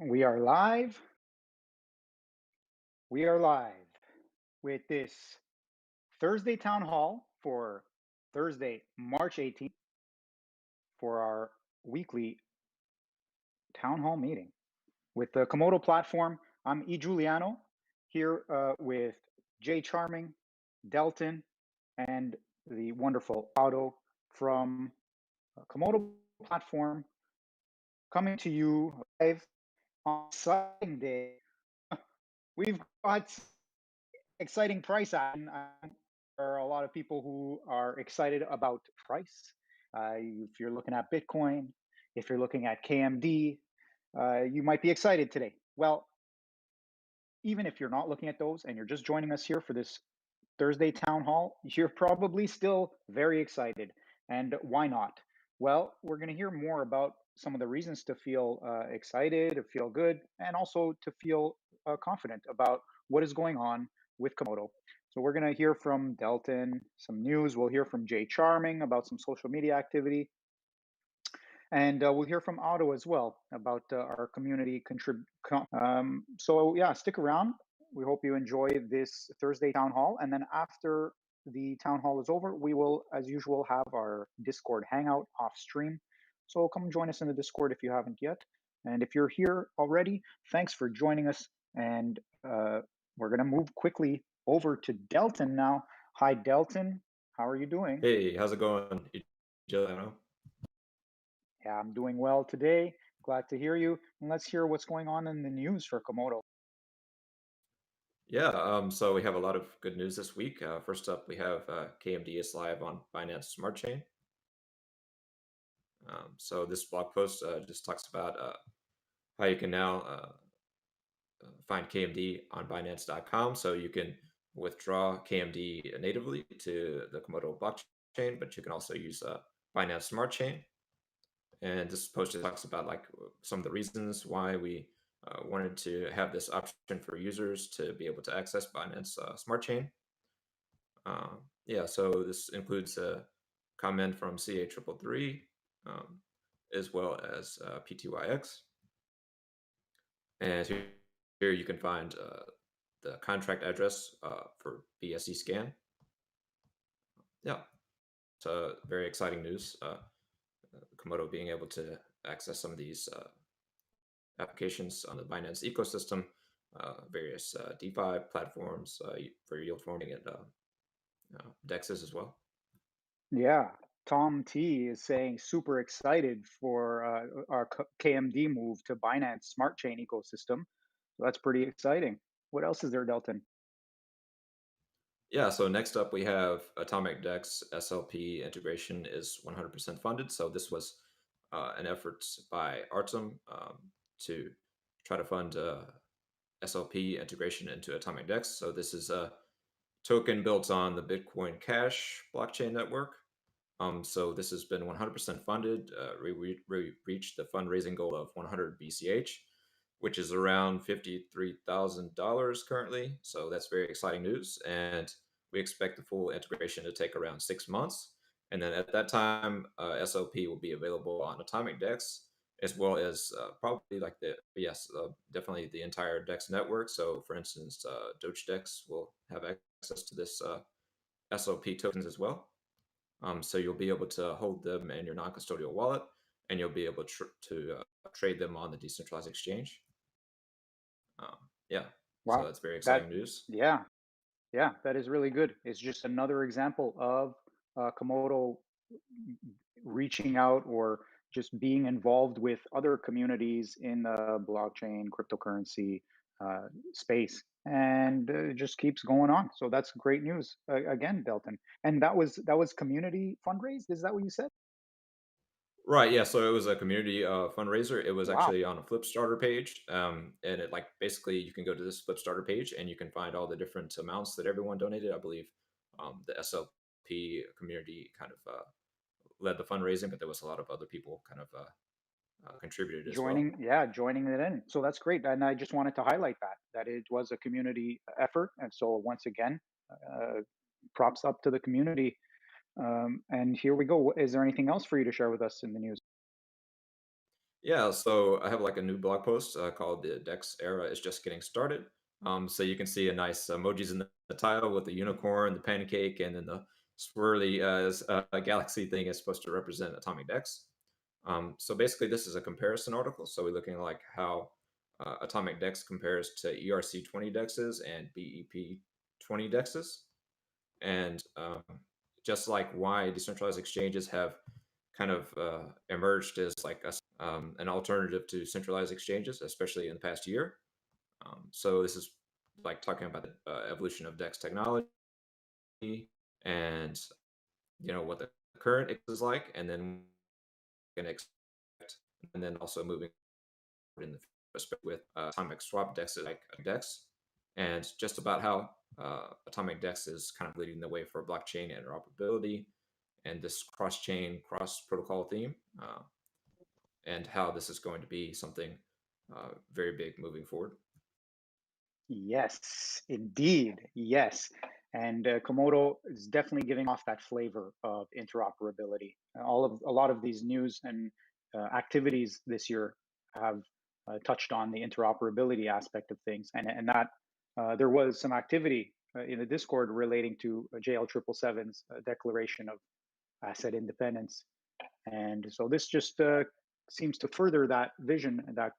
We are live. We are live with this Thursday town hall for Thursday, March 18th for our weekly town hall meeting with the Komodo platform. I'm E. Giuliano here with Jay Charming, Delton, and the wonderful Otto from Komodo platform coming to you live on exciting day. We've got exciting price action. There are a lot of people who are excited about price. If you're looking at Bitcoin, if you're looking at KMD, you might be excited today. Well, even if you're not looking at those and you're just joining us here for this Thursday town hall, you're probably still very excited. And why not? Well, we're going to hear more about some of the reasons to feel excited, to feel good, and also to feel confident about what is going on with Komodo. So we're going to hear from Delton, some news. We'll hear from Jay Charming about some social media activity. And we'll hear from Otto as well about our community so yeah, stick around. We hope you enjoy this Thursday town hall. And then after the town hall is over, we will, as usual, have our Discord hangout off stream. So come join us in the Discord if you haven't yet. And if you're here already, thanks for joining us. And we're going to move quickly over to Delton now. Hi, Delton. How are you doing? Hey, how's it going, Giuliano? Yeah, I'm doing well today. Glad to hear you. And let's hear what's going on in the news for Komodo. Yeah, so we have a lot of good news this week. First up, we have KMD is live on Binance Smart Chain. So this blog post just talks about how you can now find KMD on Binance.com. So you can withdraw KMD natively to the Komodo blockchain, but you can also use Binance Smart Chain. And this post just talks about like some of the reasons why we wanted to have this option for users to be able to access Binance Smart Chain. Yeah, so this includes a comment from CA333 as well as PTYX. And here you can find the contract address for BSC scan. Yeah, so very exciting news. Komodo being able to access some of these applications on the Binance ecosystem, various DeFi platforms for yield forming and DEXs as well. Yeah, Tom T is saying super excited for our KMD move to Binance Smart Chain ecosystem. So that's pretty exciting. What else is there, Delton? Yeah, so next up we have Atomic DEX SLP integration is 100% funded. So this was an effort by Artem to try to fund SLP integration into Atomic DEX. So this is a token built on the Bitcoin Cash blockchain network. So this has been 100% funded. We reached the fundraising goal of 100 BCH, which is around $53,000 currently. So that's very exciting news. And we expect the full integration to take around 6 months. And then at that time, SLP will be available on Atomic DEX, as well as probably like definitely the entire DEX network. So for instance, Doge DEX will have access to this SLP tokens as well. So you'll be able to hold them in your non-custodial wallet, and you'll be able to trade them on the decentralized exchange. Yeah, so Wow, that's very that exciting news. yeah, yeah, that is really good. It's just another example of Komodo reaching out or just being involved with other communities in the blockchain cryptocurrency space, and it just keeps going on. So that's great news again, Delton. And that was community fundraised. Is that what you said? Right, yeah. So it was a community fundraiser. It was Wow, actually on a Flip Starter page, and it like basically you can go to this Flip Starter page and you can find all the different amounts that everyone donated. I believe the SLP community kind of led the fundraising, but there was a lot of other people kind of contributed as well. joining it in. So that's great. And I just wanted to highlight that it was a community effort. And so once again, uh, props up to the community. And here we go. Is there anything else for you to share with us in the news? Yeah, so I have like a new blog post called "The DEX Era is Just Getting Started." So you can see a nice emojis in the title with the unicorn, the pancake, and then the swirly galaxy thing is supposed to represent Atomic DEX. So basically, this is a comparison article. So we're looking like how Atomic DEX compares to ERC20 DEXs and BEP20 DEXs, and just like why decentralized exchanges have kind of emerged as like an alternative to centralized exchanges, especially in the past year. So this is like talking about the evolution of DEX technology and what the current is like, and then can expect, and then also moving forward in the respect with atomic swap DEX like DEX, and just about how atomic DEX is kind of leading the way for blockchain interoperability and this cross-chain, cross-protocol theme, and how this is going to be something very big moving forward. Yes, indeed. Yes. And Komodo is definitely giving off that flavor of interoperability. A lot of these news and activities this year have touched on the interoperability aspect of things, and that there was some activity in the Discord relating to JL 777's declaration of asset independence, and so this just seems to further that vision and that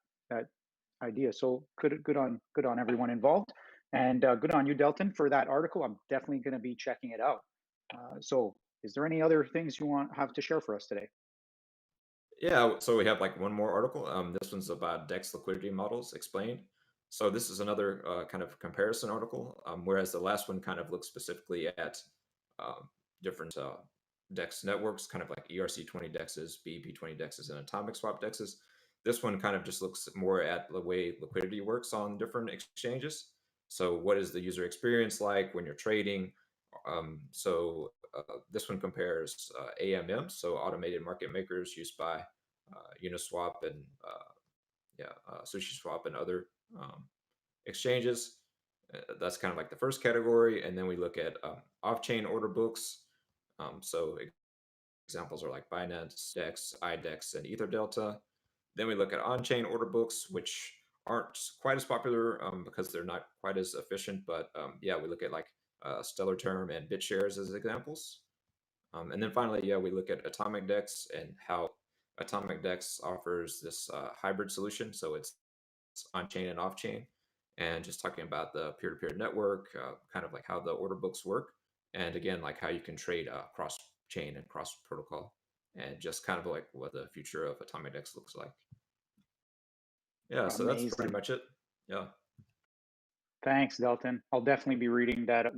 idea. So good on everyone involved, and good on you, Delton, for that article. I'm definitely going to be checking it out. So, is there any other things you want have to share for us today? Yeah, so we have like one more article. This one's about DEX liquidity models explained. So this is another kind of comparison article, whereas the last one kind of looks specifically at different DEX networks, kind of like ERC20 DEXs, BEP20 DEXs, and atomic swap DEXs. This one kind of just looks more at the way liquidity works on different exchanges. So what is the user experience like when you're trading? This one compares AMM, so automated market makers used by Uniswap and SushiSwap and other um, exchanges. That's kind of like the first category, and then we look at off-chain order books. So examples are like Binance, DEX, IDEX, and EtherDelta. Then we look at on-chain order books, which aren't quite as popular because they're not quite as efficient. But yeah, we look at like Stellar Term and BitShares as examples. And then finally, yeah, we look at Atomic DEX and how Atomic DEX offers this hybrid solution. So it's on-chain and off-chain, and just talking about the peer-to-peer network, kind of like how the order books work, and again, like how you can trade cross-chain and cross-protocol, and just kind of like what the future of Atomic DEX looks like. Yeah, so that's pretty Amazing. much it. Yeah. Thanks, Delton. I'll definitely be reading that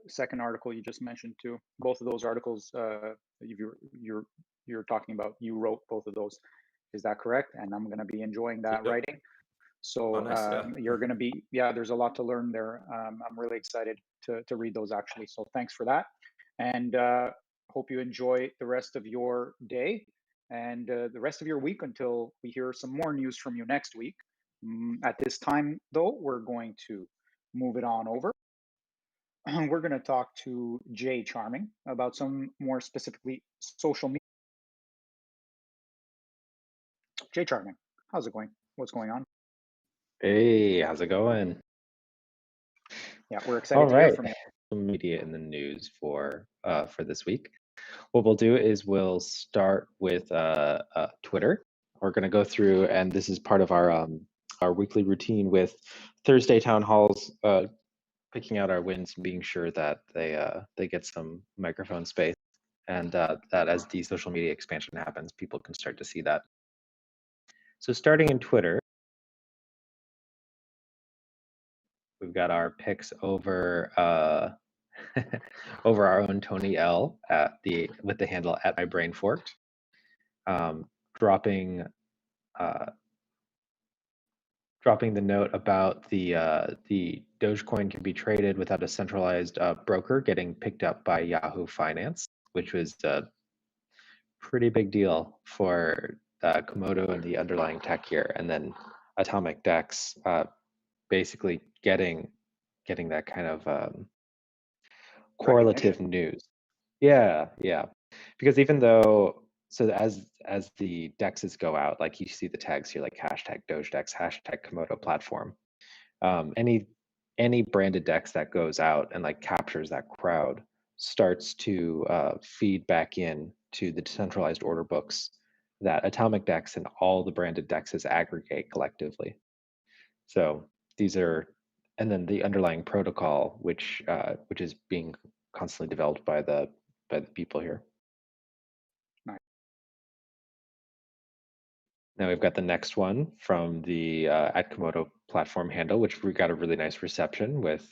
second article you just mentioned too. Both of those articles you're talking about, you wrote both of those. Is that correct? And I'm going to be enjoying that Yep. writing. Oh, So nice. Yeah. you're going to be, yeah, there's a lot to learn there. I'm really excited to read those actually. So thanks for that. And hope you enjoy the rest of your day and the rest of your week until we hear some more news from you next week. At this time, though, we're going to move it on over. We're going to talk to Jay Charming about some more specifically social media. Jay Charming, how's it going? What's going on? Hey, how's it going? Yeah, we're All excited to hear right. from you. Some media in the news for this week. What we'll do is we'll start with Twitter. We're going to go through, and this is part of our weekly routine with Thursday town halls, picking out our wins and being sure that they get some microphone space, and that as the social media expansion happens, people can start to see that. So starting in Twitter, we've got our picks over over our own Tony L with the handle at my brain forked, dropping the note about the Dogecoin can be traded without a centralized broker getting picked up by Yahoo Finance, which was a pretty big deal for Komodo and the underlying tech here, and then Atomic DEX basically getting that kind of correlative news. Yeah, because even though, so as the dexes go out, like you see the tags here, like hashtag DogeDex, hashtag Komodo platform, any branded dex that goes out and like captures that crowd starts to feed back in to the decentralized order books that Atomic DEX and all the branded dexes aggregate collectively. So these are, and then the underlying protocol, which is being constantly developed by the people here. Nice. Now we've got the next one from the at Komodo platform handle, which we got a really nice reception with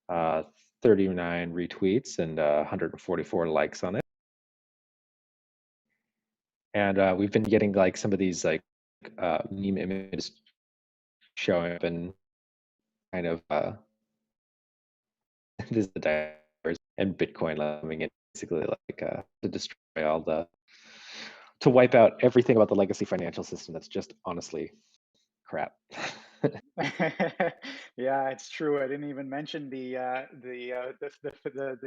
39 retweets and 144 likes on it. And we've been getting like some of these like meme images showing up and kind of this is the divers and Bitcoin coming in basically like to destroy all the, to wipe out everything about the legacy financial system that's just honestly crap. Yeah, it's true. I didn't even mention the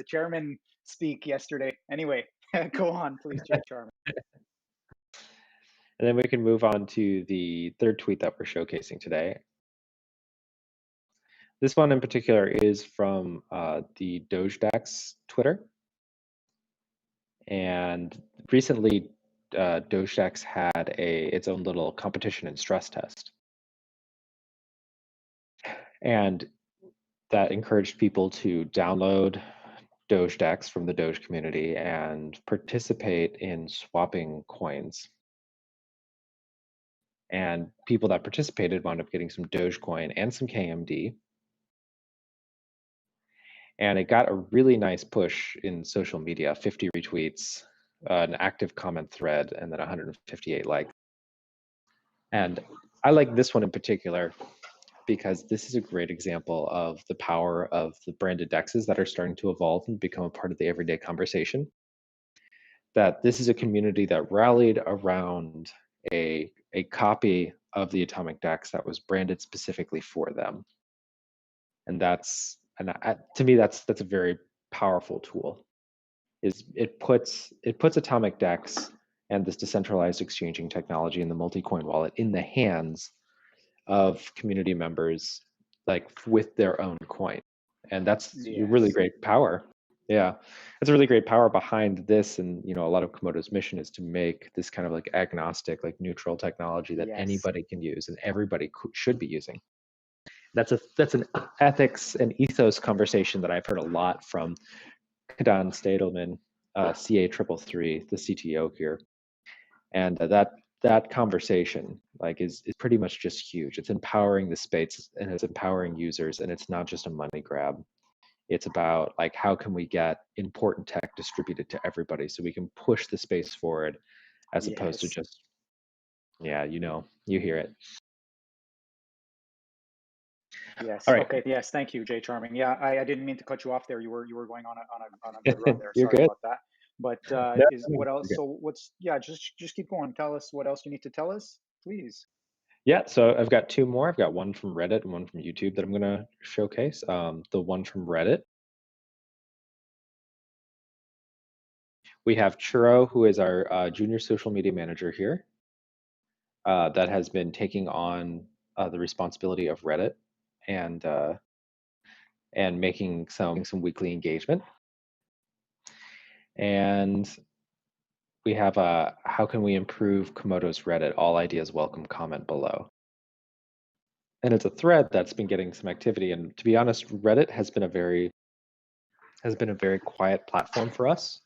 chairman speak yesterday. Anyway, go on, please, Jay Charming. And then we can move on to the third tweet that we're showcasing today. This one in particular is from the DogeDex Twitter. And recently, DogeDex had its own little competition and stress test. And that encouraged people to download DogeDex from the Doge community and participate in swapping coins. And people that participated wound up getting some Dogecoin and some KMD. And it got a really nice push in social media, 50 retweets, an active comment thread, and then 158 likes. And I like this one in particular because this is a great example of the power of the branded dexes that are starting to evolve and become a part of the everyday conversation. That this is a community that rallied around a copy of the Atomic Dex that was branded specifically for them. And to me, that's a very powerful tool. Is it puts Atomic DEX and this decentralized exchanging technology and the multi-coin wallet in the hands of community members like with their own coin, and that's really Yes. great power. Yeah, that's a really great power behind this, and a lot of Komodo's mission is to make this kind of like agnostic, like neutral technology that Yes. anybody can use and everybody should be using. That's an ethics and ethos conversation that I've heard a lot from Kadan Stadelman, CA333, the CTO here, and that conversation like is pretty much just huge. It's empowering the space and it's empowering users, and it's not just a money grab. It's about like how can we get important tech distributed to everybody so we can push the space forward, as opposed to Yes. just you hear it. Yes. All right, Okay. Yes. Thank you, Jay Charming. Yeah, I didn't mean to cut you off there. You were going on a good run there. you're Sorry good. about that. But No, is no, what you're else? good. So what's yeah? Just keep going. Tell us what else you need to tell us, please. Yeah, so I've got two more. I've got one from Reddit and one from YouTube that I'm going to showcase. The one from Reddit, we have Churro, who is our junior social media manager here, that has been taking on the responsibility of Reddit and making some weekly engagement. And we have how can we improve Komodo's Reddit? All ideas welcome. Comment below. And it's a thread that's been getting some activity. And to be honest, Reddit has been a very quiet platform for us.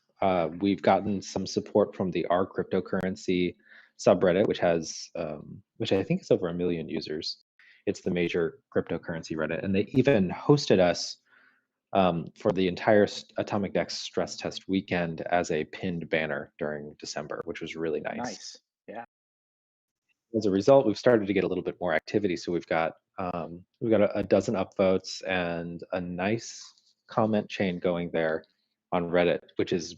We've gotten some support from the R cryptocurrency subreddit, which I think is over 1 million users. It's the major cryptocurrency Reddit, and they even hosted us for the entire Atomic DEX stress test weekend as a pinned banner during December, which was really nice. Nice. Yeah. As a result, we've started to get a little bit more activity. So we've got a dozen upvotes and a nice comment chain going there on Reddit, which is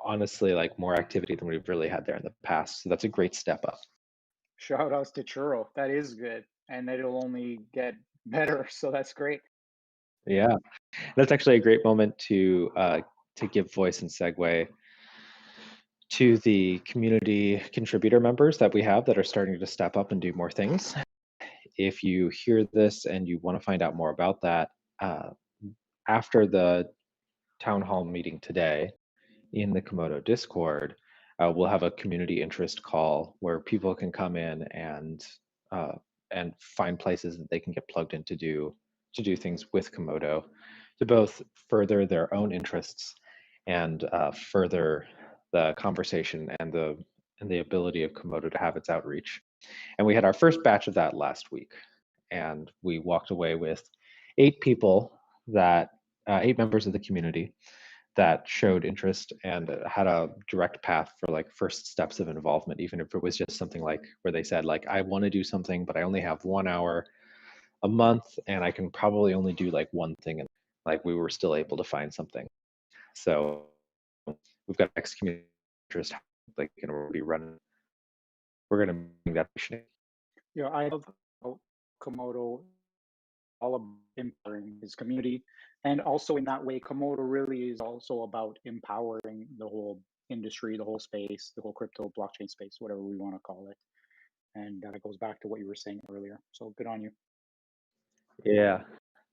honestly like more activity than we've really had there in the past. So that's a great step up. Shout outs to Churro. That is good, and it'll only get better. So that's great. Yeah, that's actually a great moment to give voice and segue to the community contributor members that we have that are starting to step up and do more things. If you hear this and you want to find out more about that, after the town hall meeting today in the Komodo Discord, we'll have a community interest call where people can come in and find places that they can get plugged in to do things with Komodo, to both further their own interests and further the conversation and the ability of Komodo to have its outreach. And we had our first batch of that last week, and we walked away with 8 people that 8 members of the community that showed interest and had a direct path for like first steps of involvement, even if it was just something like where they said like, I want to do something, but I only have 1 hour a month and I can probably only do like one thing. And like we were still able to find something. So we've got next community interest, like we're going to bring that. Yeah, I love how Komodo all about empowering his community. And also in that way, Komodo really is also about empowering the whole industry, the whole space, the whole crypto blockchain space, whatever we want to call it. And that goes back to what you were saying earlier. So good on you. Yeah.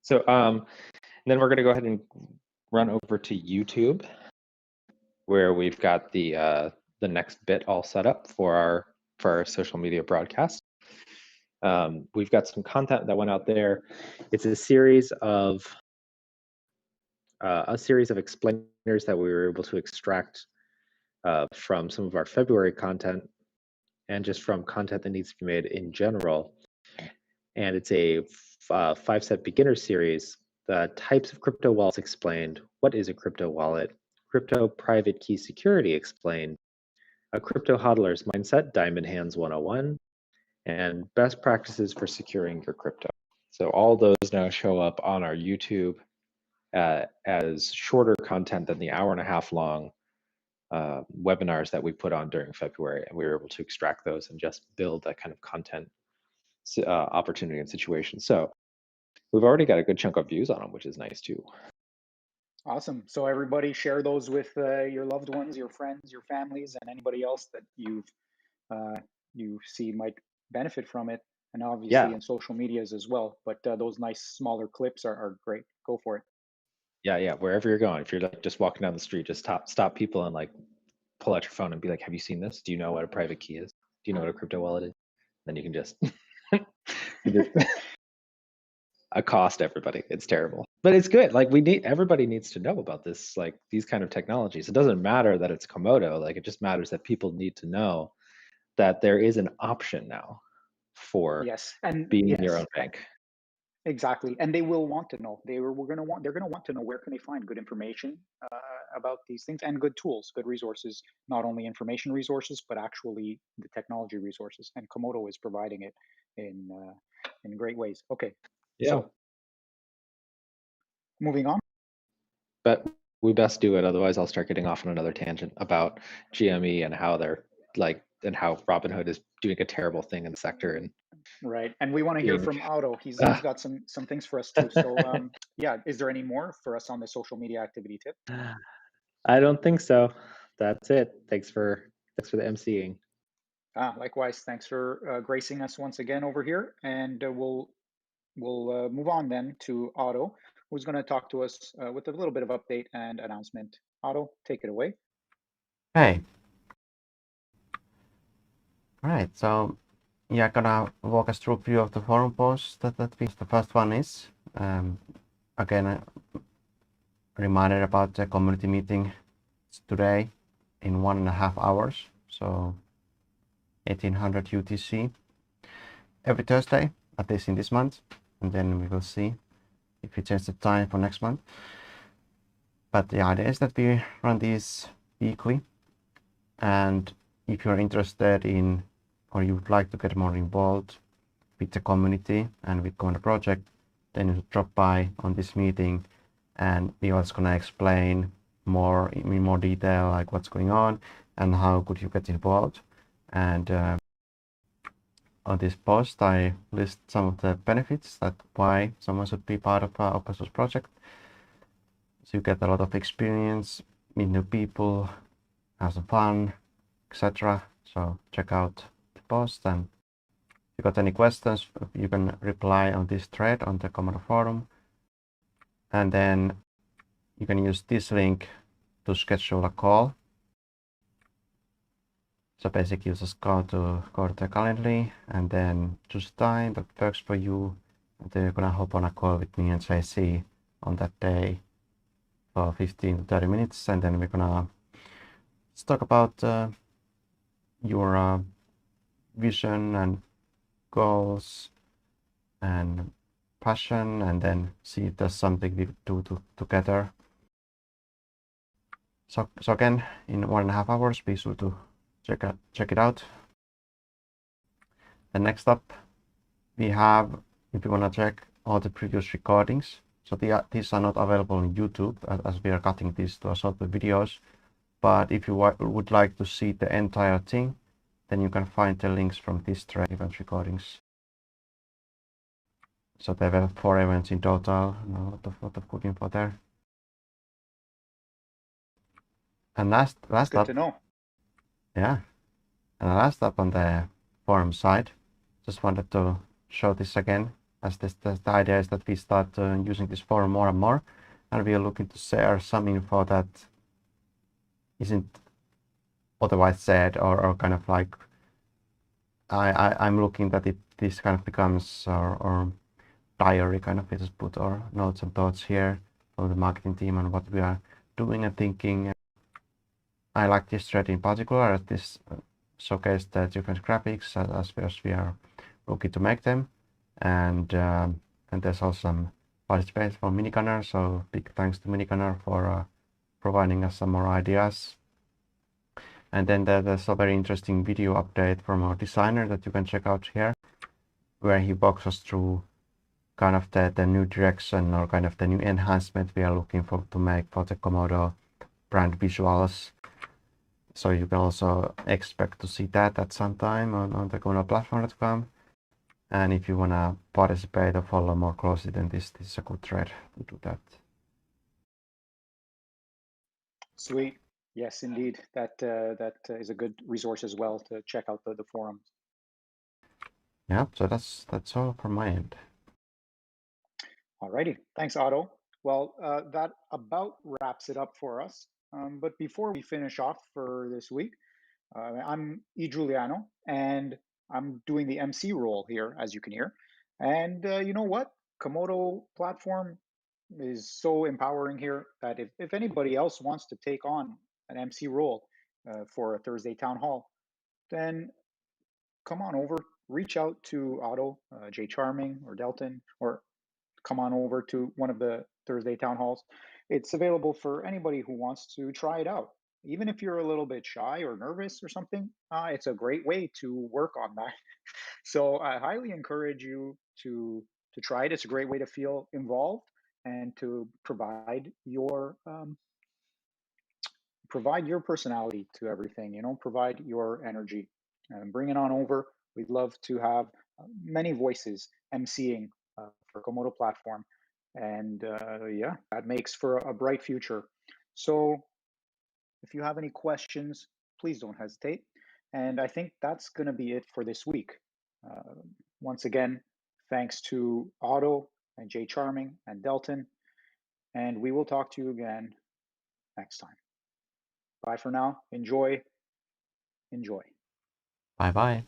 So then we're going to go ahead and run over to YouTube, where we've got the next bit all set up for our social media broadcast. We've got some content that went out there. It's a series of explainers that we were able to extract from some of our February content and just from content that needs to be made in general. And it's a 5-step beginner series. The types of crypto wallets explained, what is a crypto wallet, crypto private key security explained, a crypto hodler's mindset, Diamond Hands 101, and best practices for securing your crypto. So all those now show up on our YouTube as shorter content than the 1.5 hour long webinars that we put on during February, and we were able to extract those and just build that kind of content opportunity and situation. So we've already got a good chunk of views on them, which is nice too. Awesome. So everybody share those with your loved ones, your friends, your families, and anybody else that you see might benefit from it. and obviously Yeah. in social medias as well. But those nice smaller clips are great. Go for it. Yeah. Wherever you're going, if you're like just walking down the street, just stop people and like pull out your phone and be like, "Have you seen this? Do you know what a private key is? Do you know what a crypto wallet is?" Then you can just accost everybody. It's terrible, but it's good. Like everybody needs to know about this, like these kind of technologies. It doesn't matter that it's Komodo. Like it just matters that people need to know that there is an option now for Yes, and being yes, your own bank. exactly. And they will want to know. They're going to want to know where can they find good information about these things and good tools, good resources, not only information resources, but actually the technology resources. And Komodo is providing it in great ways. Okay, Yeah, so moving on. but we best do it. Otherwise, I'll start getting off on another tangent about GME and how they're like and how Robinhood is doing a terrible thing in the sector and Right, and we want to hear being. from Otto. He's got some things for us too. So yeah, is there any more for us on the social media activity tip? I don't think so. That's it. Thanks for the emceeing. Likewise, thanks for gracing us once again over here, and we'll move on then to Otto, who's going to talk to us with a little bit of update and announcement. Otto, take it away. Hey. Alright, so yeah, gonna walk us through a few of the forum posts that we. The first one is again a reminder about the community meeting. It's today in 1.5 hours, so 1800 UTC every Thursday, at least in this month, and then we will see if we change the time for next month. But the idea is that we run these weekly, and if you're interested in or you would like to get more involved with the community and with Komodo project, then you drop by on this meeting, and we also gonna explain more in more detail like what's going on and how could you get involved. And on this post, I list some of the benefits that why someone should be part of an open source project. So you get a lot of experience, meet new people, have some fun, etc. So check out the post, and if you got any questions, you can reply on this thread on the Komodo forum, and then you can use this link to schedule a call. So basically, you just go to the Calendly and then choose a time that works for you, and then you're gonna hop on a call with me and JC on that day for 15 to 30 minutes, and then we're gonna talk about your vision and goals and passion, and then see if there's something we do together. So again, in 1.5 hours, be sure to check it out. And next up, we have, if you want to check all the previous recordings, so these are not available on YouTube as we are cutting these to a short videos. But if you would like to see the entire thing, then you can find the links from this thread event recordings. So there were 4 events in total, and a lot of good info there. And last Good up, to know. yeah, and last up on the forum side, just wanted to show this again, as the idea is that we start using this forum more and more, and we are looking to share some info that isn't otherwise said, or kind of like I'm looking that this kind of becomes our diary, kind of. We just put our notes and thoughts here from the marketing team and what we are doing and thinking. I like this thread in particular, as this showcased the different graphics as we are looking to make them, and there's also some participation from Minigunner, so big thanks to Minigunner for providing us some more ideas. And then there's a very interesting video update from our designer that you can check out here, where he walks us through kind of the new direction or kind of the new enhancement we are looking for to make for the Komodo brand visuals. So you can also expect to see that at some time on the komodoplatform.com. And if you want to participate or follow more closely, then this is a good thread to do that. Sweet. Yes, indeed. That is a good resource as well to check out the forums. Yeah, so that's all from my end. Alrighty, thanks, Otto. Well, that about wraps it up for us. But before we finish off for this week, I'm E. Giuliano, and I'm doing the MC role here, as you can hear. And you know what? Komodo platform is so empowering here that if anybody else wants to take on an MC role for a Thursday town hall, then come on over, reach out to Otto, Jay Charming, or Delton, or come on over to one of the Thursday town halls. It's available for anybody who wants to try it out. Even if you're a little bit shy or nervous or something, it's a great way to work on that. So I highly encourage you to try it. It's a great way to feel involved and to provide your personality to everything. You know, provide your energy and bring it on over. We'd love to have many voices emceeing for Komodo platform, and yeah, that makes for a bright future. So if you have any questions, please don't hesitate. And I think that's going to be it for this week. Once again, thanks to Otto and Jay Charming and Delton, and we will talk to you again next time. Bye for now. Enjoy. Bye bye.